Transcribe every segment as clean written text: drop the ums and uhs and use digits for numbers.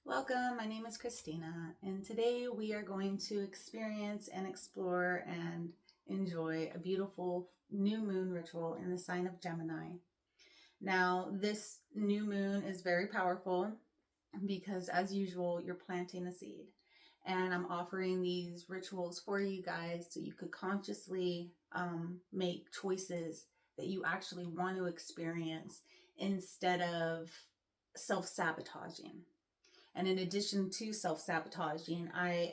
Welcome, my name is Christina, and today we are going to experience and explore and enjoy a beautiful new moon ritual in the sign of Gemini. Now, this new moon is very powerful because, as usual, you're planting a seed. And I'm offering these rituals for you guys so you could consciously make choices that you actually want to experience instead of self-sabotaging. And in addition to self-sabotaging, I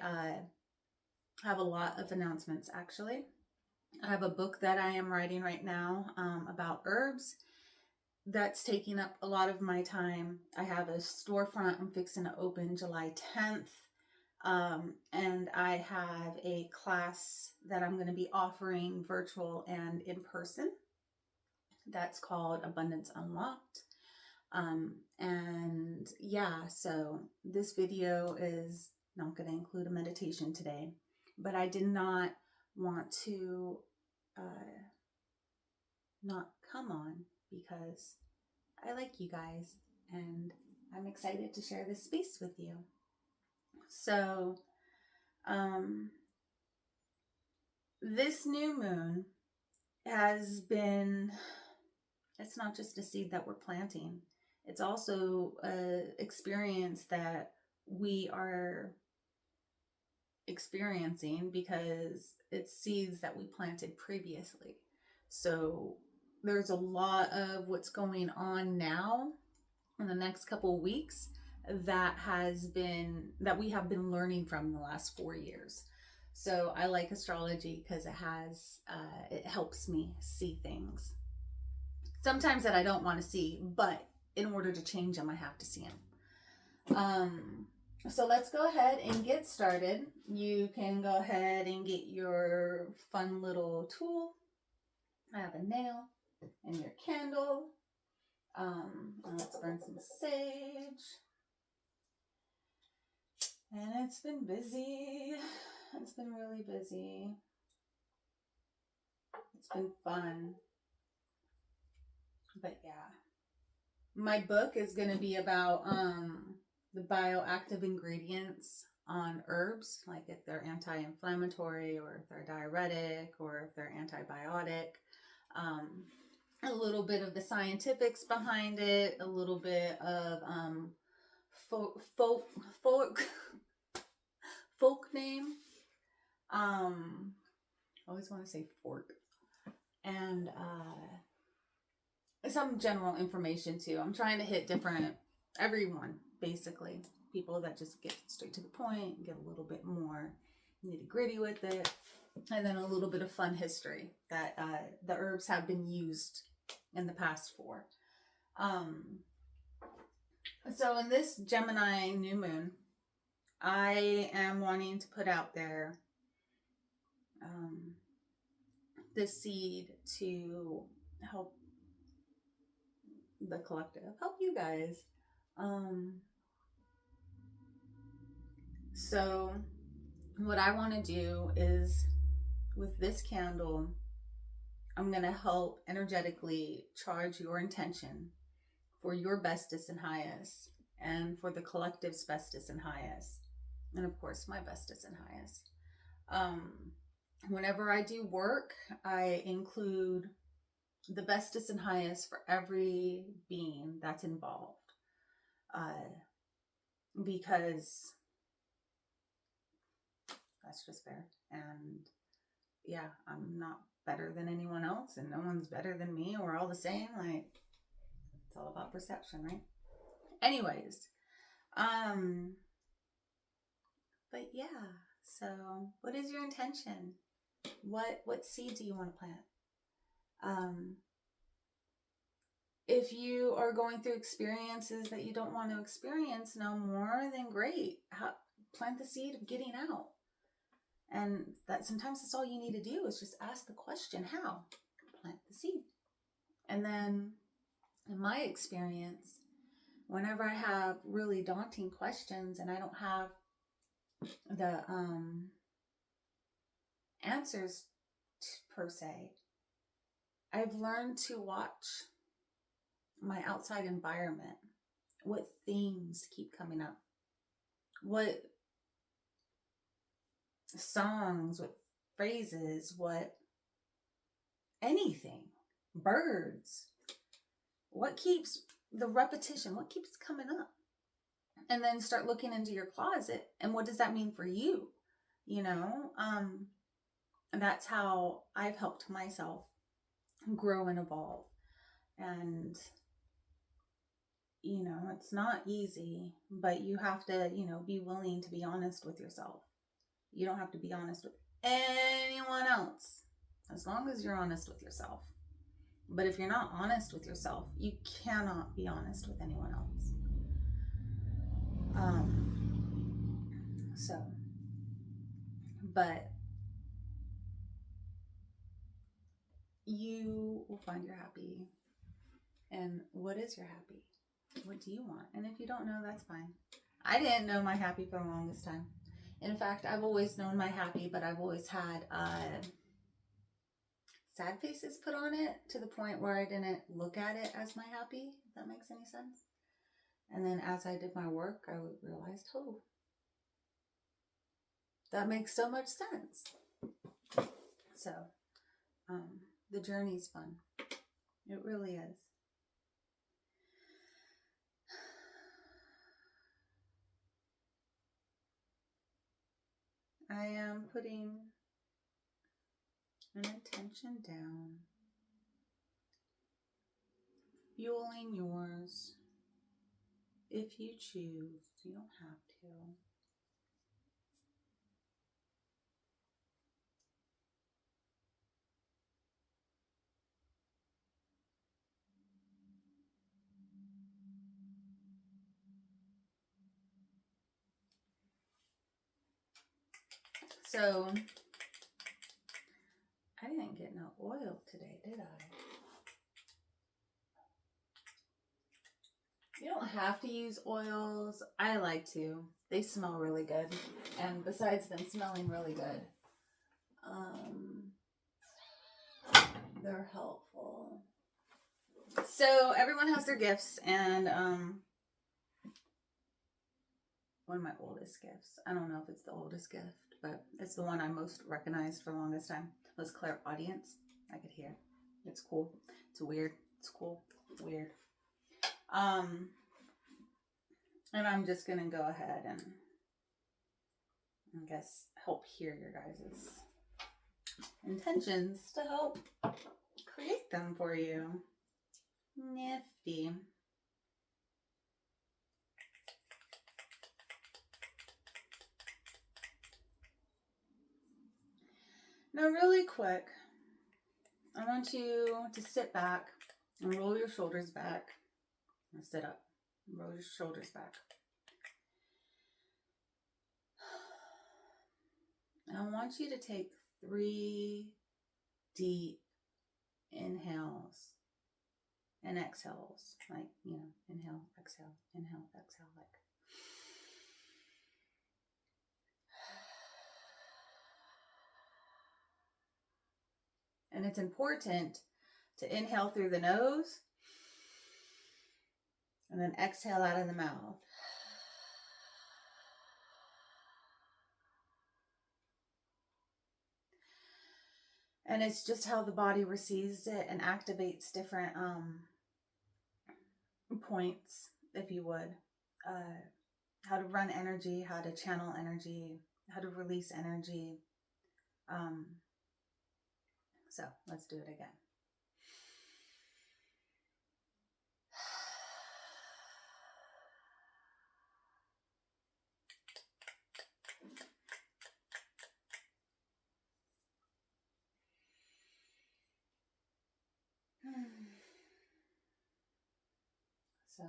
have a lot of announcements, actually. I have a book that I am writing right now about herbs that's taking up a lot of my time. I have a storefront I'm fixing to open July 10th. And I have a class that I'm going to be offering virtual and in person. That's called Abundance Unlocked. And yeah, so this video is not going to include a meditation today, but I did not want to not come on because I like you guys and I'm excited to share this space with you. So, this new moon has been, it's not just a seed that we're planting. It's also an experience that we are experiencing because it's seeds that we planted previously. So there's a lot of what's going on now in the next couple of weeks that we have been learning from the last 4 years. So I like astrology because it helps me see things. Sometimes that I don't want to see, but in order to change them, I have to see them. So let's go ahead and get started. You can go ahead and get your fun little tool. I have a nail and your candle. Let's burn some sage. And it's been busy. It's been really busy. It's been fun. But yeah. My book is going to be about the bioactive ingredients on herbs, like if they're anti-inflammatory or if they're diuretic or if they're antibiotic. A little bit of the scientifics behind it, a little bit of folk name. I always want to say fork. And some general information too. I'm trying to hit everyone, basically. People that just get straight to the point, get a little bit more nitty gritty with it. And then a little bit of fun history that the herbs have been used in the past for. So in this Gemini new moon, I am wanting to put out there this seed to help the collective, help you guys. So what I want to do is with this candle, I'm going to help energetically charge your intention for your bestest and highest, and for the collective's bestest and highest, and of course my bestest and highest. Whenever I do work, I include the bestest and highest for every being that's involved, because that's just fair. And yeah, I'm not better than anyone else, and no one's better than me. We're all the same. Like, it's all about perception, right? Anyways, but yeah, so what is your intention? What seed do you want to plant? If you are going through experiences that you don't want to experience no more, then great. Plant the seed of getting out. And that sometimes that's all you need to do is just ask the question, how? Plant the seed. And then in my experience, whenever I have really daunting questions and I don't have the answers per se, I've learned to watch my outside environment, what themes keep coming up. what songs, what phrases, what anything, birds, what keeps the repetition, what keeps coming up? And then start looking into your closet and what does that mean for you? You know, and that's how I've helped myself grow and evolve. And you know, it's not easy, but you have to, you know, be willing to be honest with yourself. You don't have to be honest with anyone else, as long as you're honest with yourself. But if you're not honest with yourself, you cannot be honest with anyone else. So, but you will find your happy. And what is your happy? What do you want? And if you don't know, that's fine. I didn't know my happy for the longest time. In fact, I've always known my happy, but I've always had sad faces put on it to the point where I didn't look at it as my happy, if that makes any sense. And then as I did my work, I realized, oh, that makes so much sense. So, the journey's fun. It really is. I am putting an intention down, fueling yours if you choose. You don't have to. So, I didn't get no oil today, did I? You don't have to use oils. I like to. They smell really good. And besides them smelling really good, they're helpful. So everyone has their gifts, and one of my oldest gifts, I don't know if it's the oldest gift, but it's the one I most recognized for the longest time, was clairaudience. I could hear. It's cool. It's weird. It's cool. Weird. And I'm just gonna go ahead and I guess help hear your guys' intentions to help create them for you. Nifty. Now, really quick, I want you to sit back and roll your shoulders back. Or sit up and roll your shoulders back. I want you to take 3 deep inhales and exhales. Like, you know, inhale, exhale, like. And it's important to inhale through the nose and then exhale out of the mouth. And it's just how the body receives it and activates different points, if you would. How to run energy, how to channel energy, how to release energy. So let's do it again. So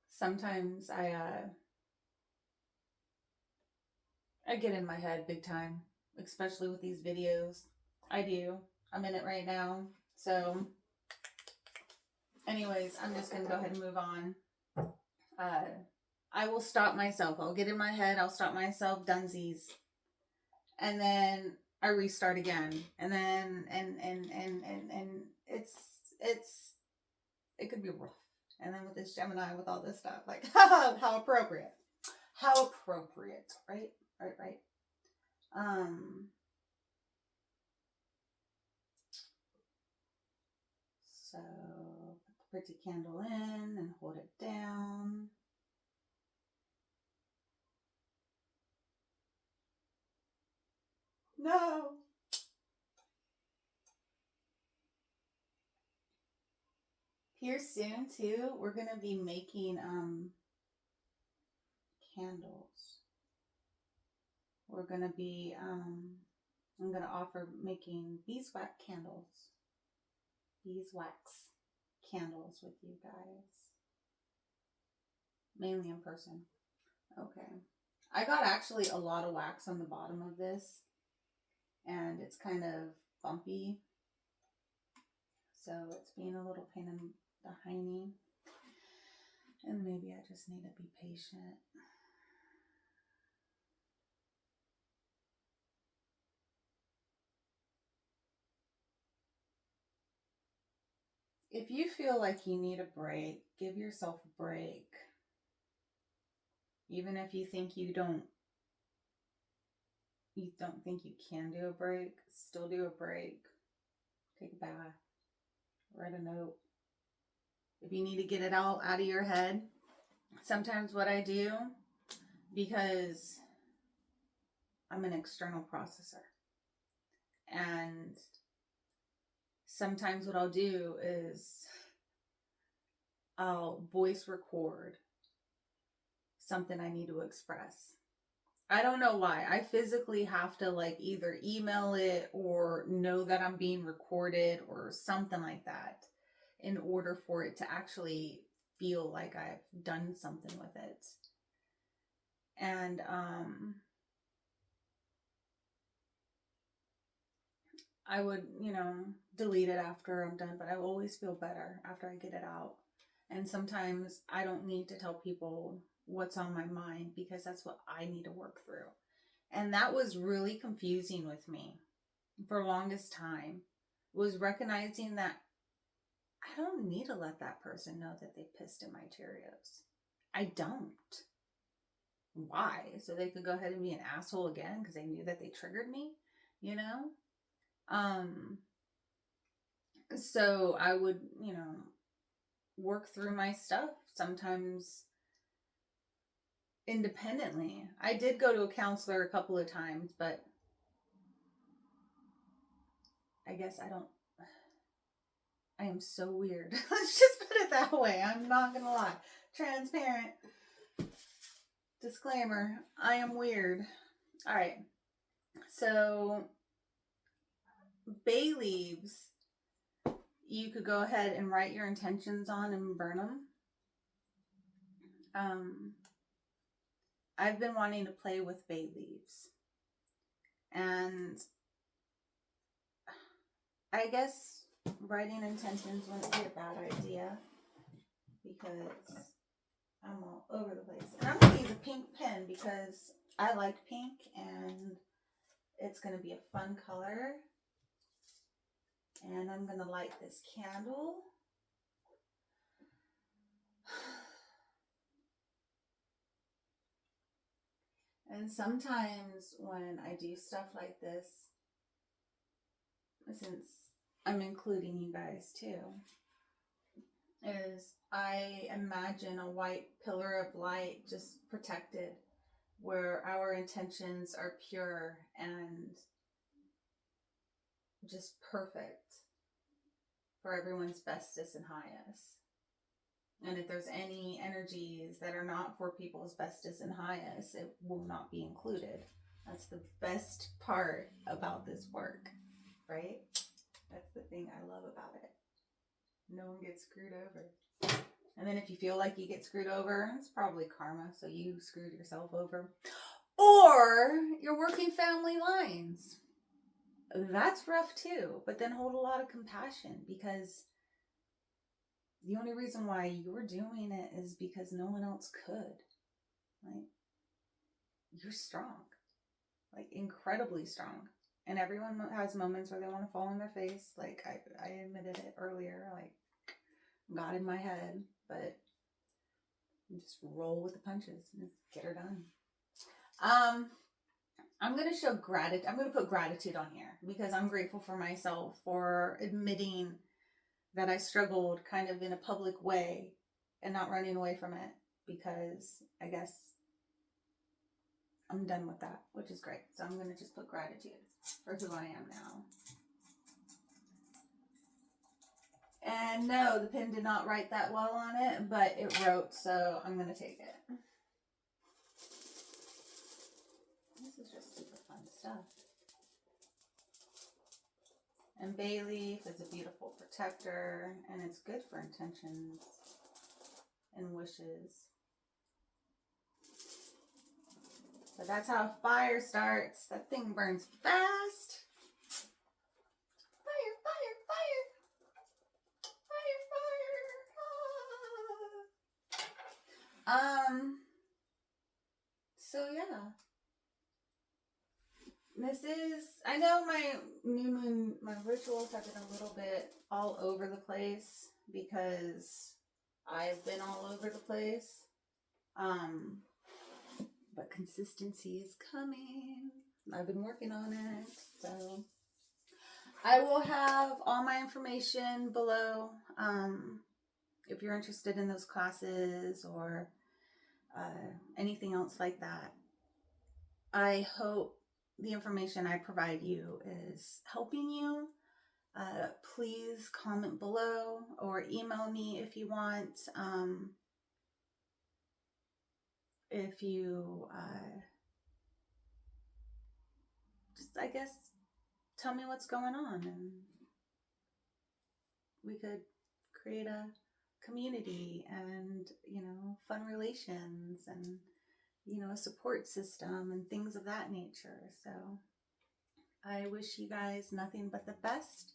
sometimes I get in my head big time, especially with these videos. I do. I'm in it right now. So anyways, I'm just going to go ahead and move on. I will stop myself. I'll get in my head. I'll stop myself. Dunsies. And then I restart again. And then, and it could be rough. And then with this Gemini, with all this stuff, like, how appropriate. How appropriate, right? Right. So put the pretty candle in and hold it down. No. Here soon too, we're gonna be making candles. We're gonna be I'm gonna offer making beeswax candles. Beeswax candles with you guys. Mainly in person. Okay. I got actually a lot of wax on the bottom of this, and it's kind of bumpy. So it's being a little pain in the hiney. And maybe I just need to be patient. If you feel like you need a break, give yourself a break. Even if you think you don't think you can do a break, still do a break. Take a bath. Write a note. If you need to get it all out of your head, sometimes what I do, because I'm an external processor, and sometimes what I'll do is I'll voice record something I need to express. I don't know why. I physically have to like either email it or know that I'm being recorded or something like that in order for it to actually feel like I've done something with it. And I would, delete it after I'm done, but I always feel better after I get it out. And sometimes I don't need to tell people what's on my mind because that's what I need to work through. And that was really confusing with me for the longest time, was recognizing that I don't need to let that person know that they pissed in my Cheerios. I don't. Why? So they could go ahead and be an asshole again because they knew that they triggered me, So I would, work through my stuff sometimes independently. I did go to a counselor a couple of times, but I guess I am so weird. Let's just put it that way. I'm not gonna lie. Transparent. Disclaimer. I am weird. All right. So bay leaves, you could go ahead and write your intentions on and burn them. I've been wanting to play with bay leaves. And I guess writing intentions wouldn't be a bad idea because I'm all over the place. And I'm going to use a pink pen because I like pink and it's going to be a fun color. And I'm going to light this candle. And sometimes when I do stuff like this, since I'm including you guys too, is I imagine a white pillar of light just protected where our intentions are pure and just perfect for everyone's bestest and highest. And if there's any energies that are not for people's bestest and highest, it will not be included. That's the best part about this work, right? That's the thing I love about it. No one gets screwed over. And then if you feel like you get screwed over, it's probably karma, so you screwed yourself over. Or you're working family lines. That's rough too, but then hold a lot of compassion because the only reason why you're doing it is because no one else could. Like, you're strong. Like, incredibly strong. And everyone has moments where they want to fall on their face. Like I admitted it earlier, like got in my head, but just roll with the punches and get her done. I'm going to show gratitude. I'm going to put gratitude on here because I'm grateful for myself for admitting that I struggled kind of in a public way and not running away from it, because I guess I'm done with that, which is great. So I'm going to just put gratitude for who I am now. And no, the pen did not write that well on it, but it wrote, so I'm going to take it. This is just super fun stuff. And bay leaf is a beautiful protector, and it's good for intentions and wishes. But that's how fire starts. That thing burns fast. Fire, fire, fire. Fire, fire. So yeah. I know my new moon, my rituals have been a little bit all over the place because I've been all over the place. But consistency is coming. I've been working on it. So I will have all my information below. If you're interested in those classes or anything else like that. I hope the information I provide you is helping you. Please comment below or email me if you want. If you just, I guess, tell me what's going on, and we could create a community and, fun relations and, a support system and things of that nature. So I wish you guys nothing but the best.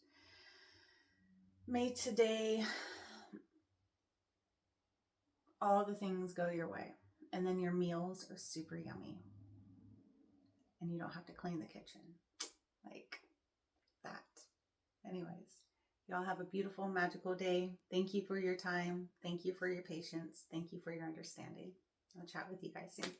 May today all the things go your way, and then your meals are super yummy and you don't have to clean the kitchen like that. Anyways, y'all have a beautiful, magical day. Thank you for your time. Thank you for your patience. Thank you for your understanding. I'll chat with you guys soon.